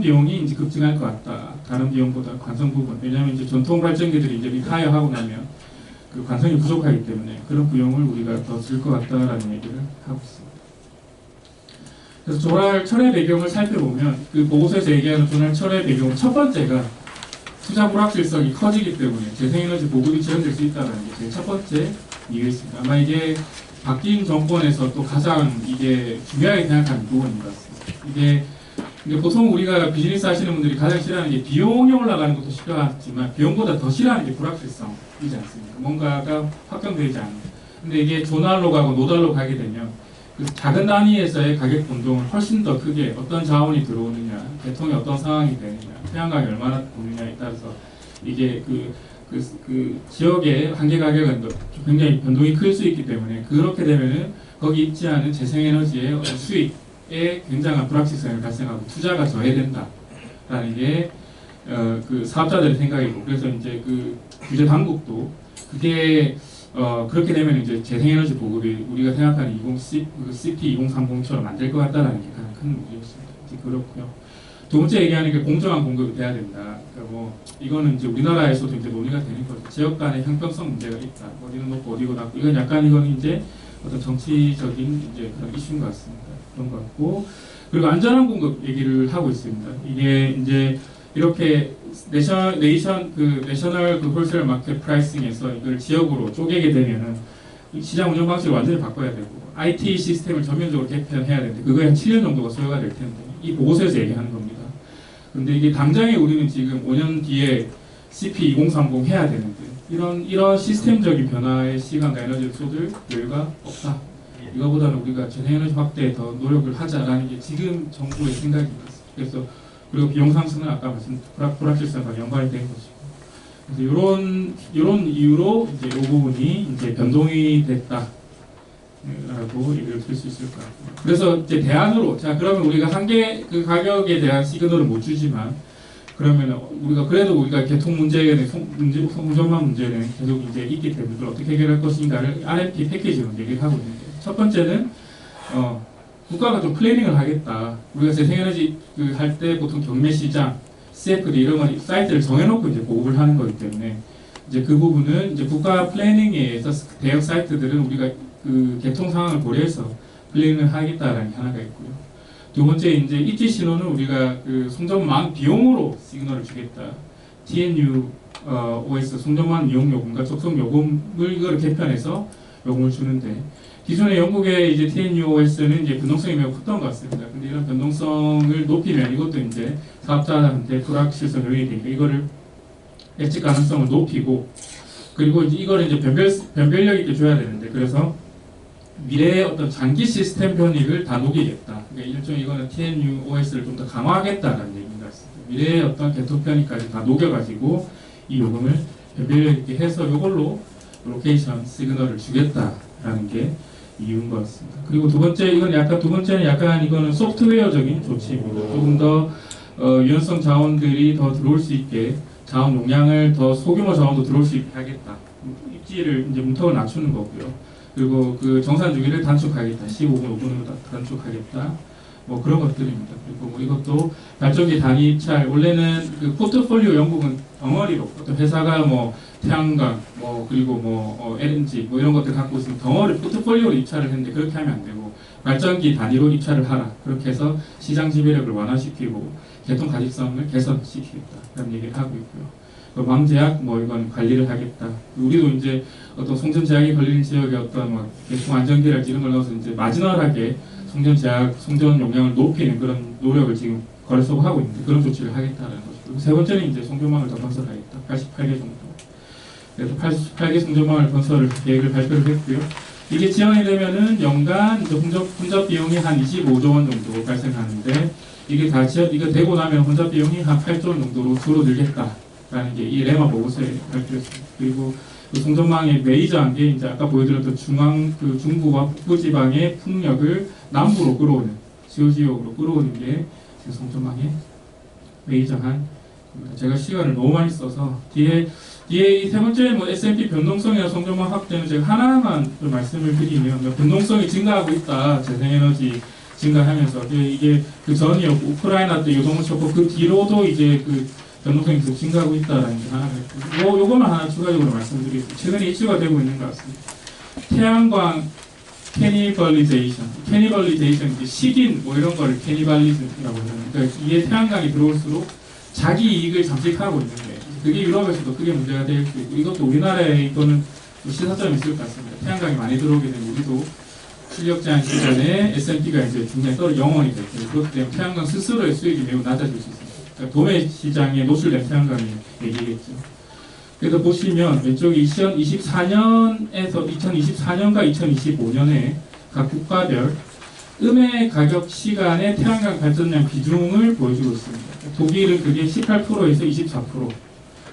비용이 이제 급증할 것 같다. 다른 비용보다 관성 부분. 왜냐하면 이제 전통 발전기들이 이제 리타이어하고 나면 그 관성이 부족하기 때문에 그런 비용을 우리가 더 들 것 같다라는 얘기를 하고 있습니다. 그래서 조랄 철의 배경을 살펴보면 그 보고서에서 얘기하는 조랄철의 배경 첫 번째가 투자 불확실성이 커지기 때문에 재생에너지 보급이 지연될 수 있다는 게 제일 첫 번째 이유였습니다. 아마 이게 바뀐 정권에서 또 가장 이게 중요하게 생각하는 부분인 것 같습니다. 이게 보통 우리가 비즈니스 하시는 분들이 가장 싫어하는 게 비용이 올라가는 것도 싫어하지만 비용보다 더 싫어하는 게 불확실성이지 않습니까? 뭔가가 확정되지 않는. 근데 이게 조날로 가고 노달로 가게 되면 그 작은 단위에서의 가격 변동은 훨씬 더 크게 어떤 자원이 들어오느냐, 대통이 어떤 상황이 되느냐, 태양광이 얼마나 오느냐에 따라서 이게 그 지역의 한계 가격은 굉장히 변동이 클 수 있기 때문에 그렇게 되면은 거기 있지 않은 재생에너지의 어떤 수익에 굉장한 불확실성이 발생하고 투자가 저해된다라는 게 그 사업자들의 생각이고 그래서 이제 그 규제 당국도 그게 그렇게 되면 이제 재생에너지 보급이 우리가 생각하는 CP 2030처럼 안 될 것 같다라는 게 가장 큰 문제였습니다. 이제 그렇고요. 두 번째 얘기하는 게 공정한 공급이 돼야 된다. 그러니까 뭐 이거는 이제 우리나라에서도 이제 논의가 되는 거죠. 지역 간의 형평성 문제가 있다. 어디는 높고 어디고 낮고 이건 약간 이제 어떤 정치적인 이제 그런 이슈인 것 같습니다. 그런 것 같고 그리고 안전한 공급 얘기를 하고 있습니다. 이게 이제 이렇게 내셔널 그 홀세일 마켓 프라이싱에서 이걸 지역으로 쪼개게 되면은 시장 운영 방식을 완전히 바꿔야 되고 IT 시스템을 전면적으로 개편해야 되는데 그거에 한 7년 정도가 소요가 될 텐데 이 보고서에서 얘기하는 겁니다. 근데 이게 당장에 우리는 지금 5년 뒤에 CP 2030 해야 되는데 이런 시스템적인 변화의 시간과 에너지를 쏟을 여유가 없다. 이거보다는 우리가 재생에너지 확대에 더 노력을 하자라는 게 지금 정부의 생각입니다. 그래서 그리고 비용 상승은 아까 말씀 불확실성과 연관이 된 것이고 그래서 이런 이유로 이제 이 부분이 이제 변동이 됐다라고 얘기를 드릴 수 있을 것 같고요. 그래서 이제 대안으로 자 그러면 우리가 한계 그 가격에 대한 시그널을 못 주지만 그러면 우리가 개통 문제에 대한 송전망 문제는 계속 이제 있기 때문에 그걸 어떻게 해결할 것인가를 RMP 패키지로 얘기를 하고 있는데 첫 번째는 국가가 좀 플래닝을 하겠다. 우리가 재생에너지 할 때 보통 경매시장, CFD 이런 건 사이트를 정해놓고 이제 보급을 하는 거기 때문에 이제 그 부분은 이제 국가 플래닝에 의해서 대형 사이트들은 우리가 그 개통 상황을 고려해서 플래닝을 하겠다라는 게 하나가 있고요. 두 번째 이제 입지 신호는 우리가 그 송전망 비용으로 시그널을 주겠다. TNU OS 송전망 이용 요금과 접속 요금을 이거를 개편해서 요금을 주는데. 기존의 영국의 이제 TNUOS는 이제 변동성이 매우 컸던 것 같습니다. 근데 이런 변동성을 높이면 이것도 이제 사업자한테 불확실성 요인이 되니까 이거를 예측 가능성을 높이고 그리고 이제 이거를 이제 변별력 있게 줘야 되는데 그래서 미래의 어떤 장기 시스템 편익을 다 녹이겠다. 그러니까 일종의 이거는 TNUOS를 좀 더 강화하겠다라는 얘기인 것 같습니다. 미래의 어떤 개통 편익까지 다 녹여가지고 이 요금을 변별력 있게 해서 이걸로 로케이션 시그널을 주겠다라는 게 이유인 것 같습니다. 그리고 두 번째는 약간 이거는 소프트웨어적인 조치입니다. 조금 더 유연성 자원들이 더 들어올 수 있게 자원 용량을 더 소규모 자원도 들어올 수 있게 하겠다. 입지를 이제 문턱을 낮추는 거고요. 그리고 그 정산 주기를 단축하겠다. 15분, 5분으로 단축하겠다. 뭐 그런 것들입니다. 그리고 뭐 이것도 발전기 단위 입찰 원래는 그 포트폴리오 영국은 덩어리로 어떤 회사가 뭐 태양광 그리고 LNG 이런 것들 갖고 있으면 덩어리 포트폴리오로 입찰을 했는데 그렇게 하면 안 되고 발전기 단위로 입찰을 하라. 그렇게 해서 시장 지배력을 완화시키고 개통 가직성을 개선시키겠다라는 얘기를 하고 있고요. 방제약 이건 관리를 하겠다. 우리도 이제 어떤 송전 제약이 걸리는 지역에 어떤 개통 안전기랄지 이런 걸 넣어서 이제 마지널하게 송전 제약, 송전 용량을 높이는 그런 노력을 지금 거래소가 하고 있는데 그런 조치를 하겠다는 것이고 세 번째는 이제 송전망을 더 건설하겠다. 88개 정도. 그래서 88개 송전망을 건설 계획을 발표를 했고요. 이게 지원이 되면은 연간 이제 혼잡 비용이 한 25조 원 정도 발생하는데 이게 이거 되고 나면 혼잡 비용이 한 8조 원 정도로 줄어들겠다라는 게 이 레마 보고서에 발표했습니다. 그리고 그 송전망의 메이저한 게 이제 아까 보여드렸던 중부와 북부 지방의 풍력을 남부로 끌어오는 지역으로 끌어오는 게 송전망의 메이저한 제가 시간을 너무 많이 써서 뒤에 이 세 번째 S&P 변동성이나 송전망 확대는 제가 하나만 좀 말씀을 드리면 변동성이 증가하고 있다. 재생에너지 증가하면서 이게 그 전이었고 우크라이나 때 요동을 쳤고 그 뒤로도 이제 그 변동성이 계속 증가하고 있다라는 게 하나가 있고 요거만 하나 추가적으로 말씀드리겠습니다. 최근에 이슈가 되고 있는 것 같습니다. 태양광 캐니벌리제이션 이제 식인 뭐 이런 거를 캐니발리즘이라고 하는. 그러니까 이게 태양광이 들어올수록 자기 이익을 잠식하고 있는데 그게 유럽에서도 크게 문제가 될 수 있고 이것도 우리나라에 이거는 시사점이 있을 것 같습니다. 태양광이 많이 들어오게 되면 우리도 출력 제한 시간에 S&P가 이제 굉장히 떨어 0원이 됐고 그렇기 때문에 태양광 스스로의 수익이 매우 낮아질 수 있습니다. 그러니까 도매 시장에 노출된 태양광이 얘기겠죠. 그래서 보시면 왼쪽에 2024년에서 2024년과 2025년에 각 국가별 음의 가격 시간의 태양광 발전량 비중을 보여주고 있습니다. 독일은 그게 18%에서 24%,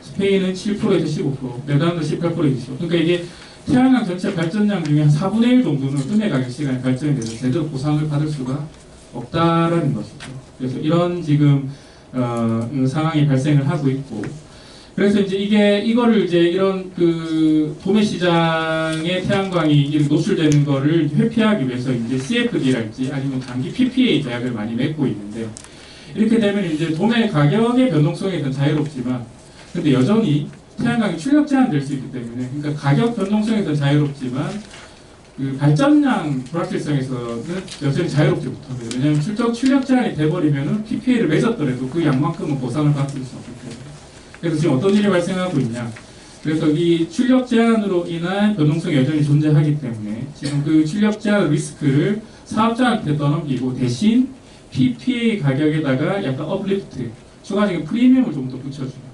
스페인은 7%에서 15%, 네덜란드 18%에서 15%. 그러니까 이게 태양광 전체 발전량 중에 한 4분의 1 정도는 음의 가격 시간이 발전이 돼서 제대로 보상을 받을 수가 없다라는 것이죠. 그래서 이런 지금 상황이 발생을 하고 있고, 그래서 이제 이거를 이제 이런 그 도매 시장에 태양광이 이렇게 노출되는 거를 회피하기 위해서 이제 CFD랄지 아니면 장기 PPA 계약을 많이 맺고 있는데, 이렇게 되면 이제 도매 가격의 변동성에 더 자유롭지만, 근데 여전히 태양광이 출력 제한될 수 있기 때문에, 그러니까 가격 변동성에 더 자유롭지만 그 발전량 불확실성에서는 여전히 자유롭지 못합니다. 왜냐하면 출력 제한이 돼버리면은 PPA를 맺었더라도 그 양만큼은 보상을 받을 수 없기 때문에. 그래서 지금 어떤 일이 발생하고 있냐? 그래서 이 출력 제한으로 인한 변동성이 여전히 존재하기 때문에 지금 그 출력 제한 리스크를 사업자한테 떠넘기고 대신 PPA 가격에다가 약간 업리프트, 추가적인 프리미엄을 좀 더 붙여주는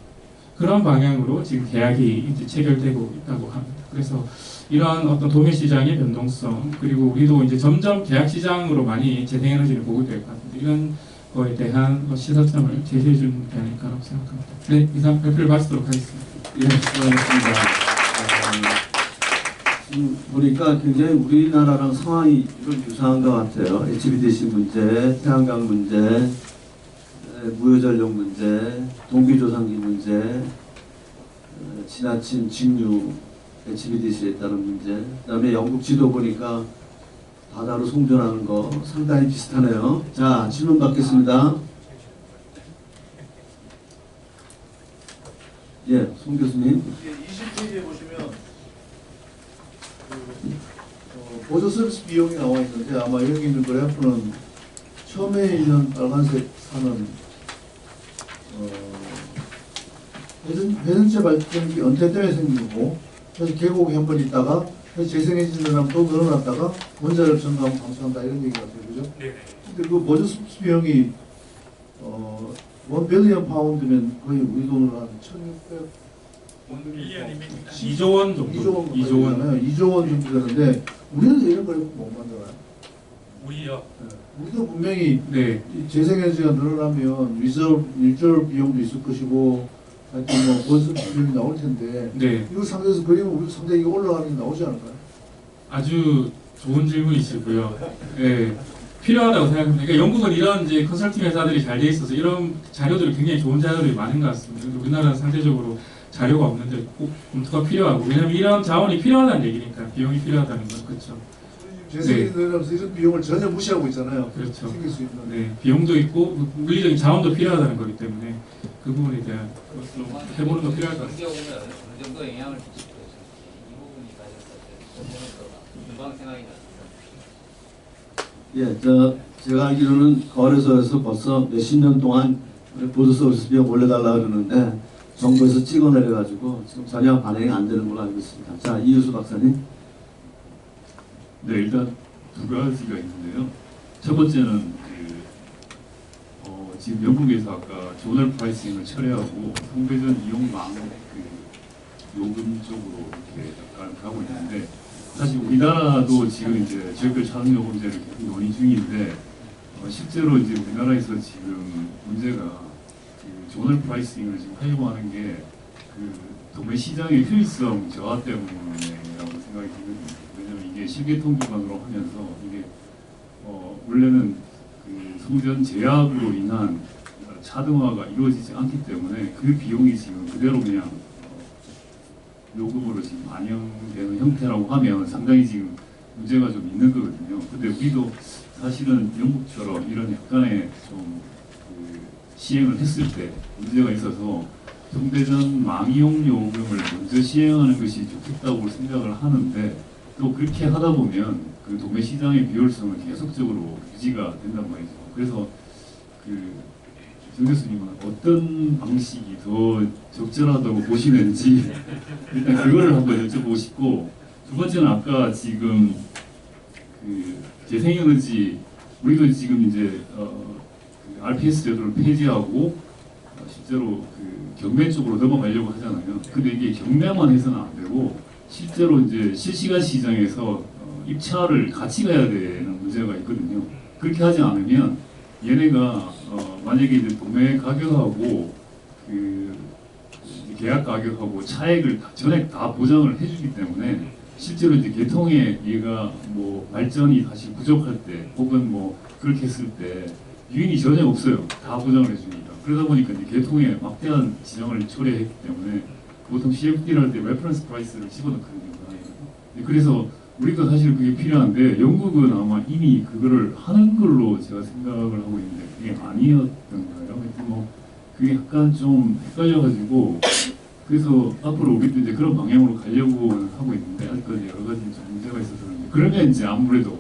그런 방향으로 지금 계약이 이제 체결되고 있다고 합니다. 그래서 이런 어떤 도매 시장의 변동성, 그리고 우리도 이제 점점 계약 시장으로 많이 재생에너지를 보게 될 것 같은데, 이런 거에 대한 시사점을 제시해 주는 게 아닐까라고 생각합니다. 네, 이상 발표를 마치도록 하겠습니다. 예, 수고하셨습니다. 지금 보니까 굉장히 우리나라랑 상황이 좀 유사한 것 같아요. HVDC 문제, 태양광 문제, 무효전력 문제, 동기조상기 문제, 지나친 직류 HVDC에 따른 문제, 그 다음에 영국 지도 보니까 바다로 송전하는 거 상당히 비슷하네요. 자, 질문 받겠습니다. 예, 송 교수님. 20페이지에 보시면 보조 서비스 비용이 나와 있는데, 아마 여기 있는 그래프는 처음에 있는 빨간색 산은 회전체 발전기 은퇴 때문에 생긴 거고, 그래서 계곡에 한 번 있다가 재생해지는 또 늘어났다가 원자력 증가하면 감소한다, 이런 얘기 같아요. 그죠? 네. 근데 그 보조 서비스 비용이 1 빌리언 파운드면 거의 우리 돈으로 한 1,600 2조 원 정도. 2조 원. 2조 원 정도 되는데, 우리는 이런 걸 못 만들어요. 우리요? 네. 우리도 분명히 네. 재생에너지가 늘어나면 리저브 비용도 있을 것이고, 하여튼 뭐 보수 비용이 나올 텐데, 네. 이거 상대에서 그리면 우리 상당히 올라가는 게 나오지 않을까요? 아주 좋은 질문이시고요. 네. 필요하다고 생각합니다. 그러니까 영국은 이런 이제 컨설팅 회사들이 잘 돼 있어서 이런 자료들이 굉장히 좋은 자료들이 많은 것 같습니다. 근데 우리나라는 상대적으로 자료가 없는데 꼭 검토가 필요하고, 왜냐하면 이런 자원이 필요하다는 얘기니까, 비용이 필요하다는 건. 그렇죠. 재생이 늘어나면서 이런 비용을 전혀 무시하고 있잖아요. 그렇죠. 생길 수 있는. 네, 비용도 있고 물리적인 자원도 필요하다는 거기 때문에 그 부분에 대한 것도 해보는 거 필요할 것 같습니다. 어느 정도 영향을 미칠 수 있을지 이 부분이 가장 금방 생각이 났습니다. 예, 제가 알기로는 거래소에서 벌써 몇십 년 동안 보조 서비스 비용 올려달라 그러는데 정부에서 찍어내려가지고 지금 전혀 반영이 안 되는 걸로 알고 있습니다. 자, 이유수 박사님. 네, 일단 두 가지가 있는데요. 첫 번째는 지금 영국에서 아까 조널 프라이싱을 철회하고 송배전 이용망 요금 쪽으로 이렇게 약간 가고 있는데, 사실 우리나라도 지금 이제 저희들 차등 요금제를 계속 논의 중인데, 실제로 이제 우리나라에서 지금 문제가 그 조널 프라이싱을 지금 활용하는 게 그 도매 시장의 효율성 저하 때문이라고 생각이 들거든요. 왜냐면 이게 실계통 기반으로 하면서 이게 원래는 그 송전 제약으로 인한 차등화가 이루어지지 않기 때문에 그 비용이 지금 그대로 그냥 요금으로 지금 반영되는 형태라고 하면 상당히 지금 문제가 좀 있는 거거든요. 근데 우리도 사실은 영국처럼 이런 약간의 좀그 시행을 했을 때 문제가 있어서 송대전 망이용 요금을 먼저 시행하는 것이 좋겠다고 생각을 하는데, 또 그렇게 하다 보면 그 도매 시장의 비효율성은 계속적으로 유지가 된단 말이죠. 그래서 정 교수님은 어떤 방식이 더 적절하다고 보시는지 일단 그거를 한번 여쭤보고 싶고, 두 번째는 아까 지금 그 재생에너지 우리도 지금 이제 그 RPS 제도를 폐지하고 실제로 그 경매 쪽으로 넘어가려고 하잖아요. 근데 이게 경매만 해서는 안 되고 실제로 이제 실시간 시장에서 입찰을 같이 가야 되는 문제가 있거든요. 그렇게 하지 않으면 얘네가 만약에 이제 도매 가격하고 그 계약 가격하고 차액을 전액 다 보장을 해주기 때문에 실제로 이제 계통에 얘가 뭐 발전이 다시 부족할 때 혹은 뭐 그렇게 했을 때 유인이 전혀 없어요. 다 보장을 해주니까. 그러다 보니까 이제 계통에 막대한 지정을 초래했기 때문에 보통 CFD를 할 때 레퍼런스 프라이스를 집어넣거든요. 그래서 우리도 사실 그게 필요한데 영국은 아마 이미 그거를 하는 걸로 제가 생각을 하고 있는데 그게 아니었던가요? 하여튼 뭐 그게 약간 좀 헷갈려가지고 그래서 앞으로 우리도 이제 그런 방향으로 가려고 하고 있는데 아직까지 여러 가지 좀 문제가 있어서 그런데 그러면 이제 아무래도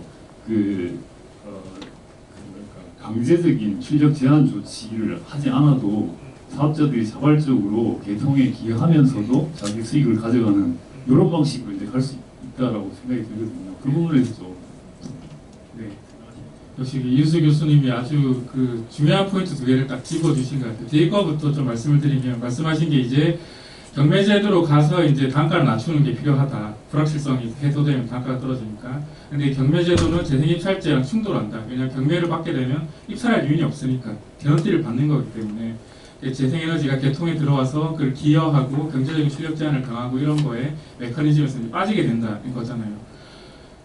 강제적인 출력 제한 조치를 하지 않아도 사업자들이 자발적으로 개통에 기여하면서도 자기 수익을 가져가는 이런 방식으로 이제 갈 수 있다라고 생각이 들거든요. 그 부분에서 좀 네. 역시 이유수 교수님이 아주 그 중요한 포인트 두 개를 딱 짚어주신 것 같아요. 뒤에 거부터 좀 말씀을 드리면 말씀하신 게 이제 경매제도로 가서 이제 단가를 낮추는 게 필요하다. 불확실성이 해소되면 단가가 떨어지니까. 근데 경매제도는 재생입찰제랑 충돌한다. 왜냐하면 경매를 받게 되면 입찰할 이유는 없으니까 개런티를 받는 거기 때문에 재생에너지가 개통에 들어와서 그걸 기여하고 경제적인 출력 제한을 강하고 이런 거에 메커니즘에서 빠지게 된다는 거잖아요.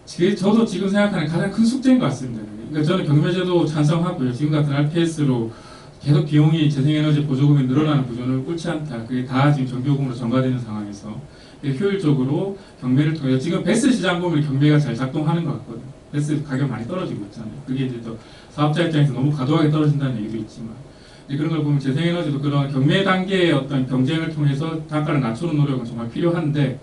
저도 지금 생각하는 가장 큰 숙제인 것 같습니다. 그러니까 저는 경매제도 찬성하고요. 지금 같은 RPS로 계속 비용이 재생에너지 보조금이 늘어나는 구조는 옳지 않다. 그게 다 지금 정비요금으로 전가되는 상황에서 효율적으로 경매를 통해서 지금 베스 시장 보면 경매가 잘 작동하는 것 같거든요. 베스 가격 많이 떨어지고 있잖아요. 그게 이제 또 사업자 입장에서 너무 과도하게 떨어진다는 얘기도 있지만 그런 걸 보면 재생에너지도 그런 경매 단계의 어떤 경쟁을 통해서 단가를 낮추는 노력은 정말 필요한데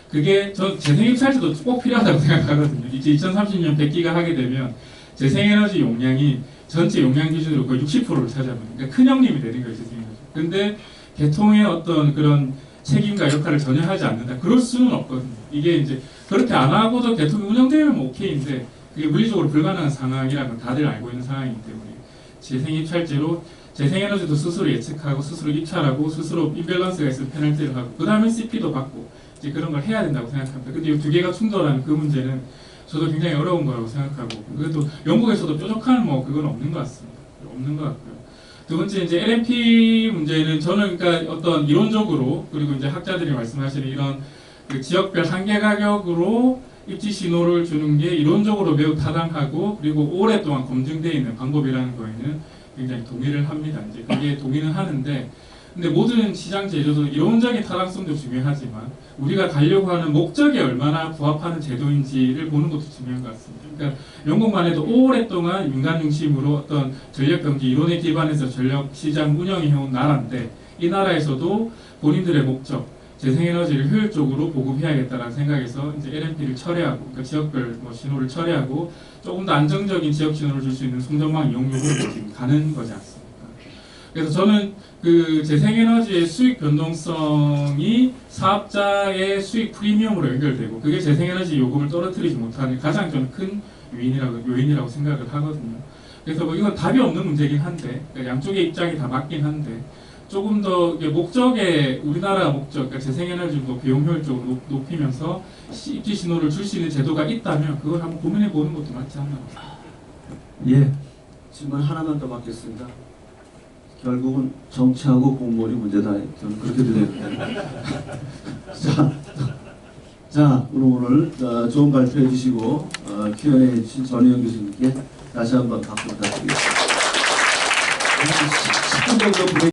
그게 저 재생입찰제도 꼭 필요하다고 생각하거든요. 이제 2030년 100기가 하게 되면 재생에너지 용량이 전체 용량 기준으로 거의 60%를 차지합니다. 그러니까 큰 형님이 되는 거예요, 재생에너지. 근데 개통의 어떤 그런 책임과 역할을 전혀 하지 않는다. 그럴 수는 없거든요. 이게 이제 그렇게 안 하고도 개통이 운영되면 오케이인데 그게 물리적으로 불가능한 상황이라는 걸 다들 알고 있는 상황이기 때문에 재생입찰제로 재생에너지도 스스로 예측하고 스스로 입찰하고 스스로 임밸런스가 있으면 페널티를 하고 그 다음에 CP도 받고 이제 그런 걸 해야 된다고 생각합니다. 근데 이 두 개가 충돌하는 그 문제는 저도 굉장히 어려운 거라고 생각하고 그래도 영국에서도 뾰족한 뭐 그건 없는 것 같습니다. 없는 것 같고요. 두 번째 이제 LMP 문제는 저는 그러니까 어떤 이론적으로 그리고 이제 학자들이 말씀하시는 이런 그 지역별 한계 가격으로 입지 신호를 주는 게 이론적으로 매우 타당하고 그리고 오랫동안 검증되어 있는 방법이라는 거에는 굉장히 동의를 합니다. 이제 그게 동의는 하는데 근데 모든 시장 제도도 이론적인 타당성도 중요하지만 우리가 가려고 하는 목적에 얼마나 부합하는 제도인지를 보는 것도 중요한 것 같습니다. 그러니까 영국만 해도 오랫동안 민간 중심으로 어떤 전력 경기 이론에 기반해서 전력 시장 운영해 온 나라인데 이 나라에서도 본인들의 목적 재생에너지를 효율적으로 보급해야겠다는 생각에서 이제 LMP를 철회하고 그러니까 지역별 뭐 신호를 철회하고 조금 더 안정적인 지역 신호를 줄 수 있는 송전망 이용률로 지금 가는 거지 않습니까? 그래서 저는 그 재생에너지의 수익 변동성이 사업자의 수익 프리미엄으로 연결되고 그게 재생에너지 요금을 떨어뜨리지 못하는 가장 저는 큰 요인이라고 생각을 하거든요. 그래서 뭐 이건 답이 없는 문제긴 한데 그러니까 양쪽의 입장이 다 맞긴 한데 조금 더 목적에 우리나라 목적, 그러니까 재생에너지도 비용 효율적으로 높이면서 입지 신호를 줄 수 있는 제도가 있다면 그걸 한번 고민해 보는 것도 맞지 않나. 예, 질문 하나만 더 받겠습니다. 결국은 정치하고 공무원이 문제다. 저는 그렇게 들립니다. 자, 오늘 좋은 발표해 주시고 Q&A 해주신 전희영 교수님께 다시 한번 박수 부탁드리겠습니다. 10분 정도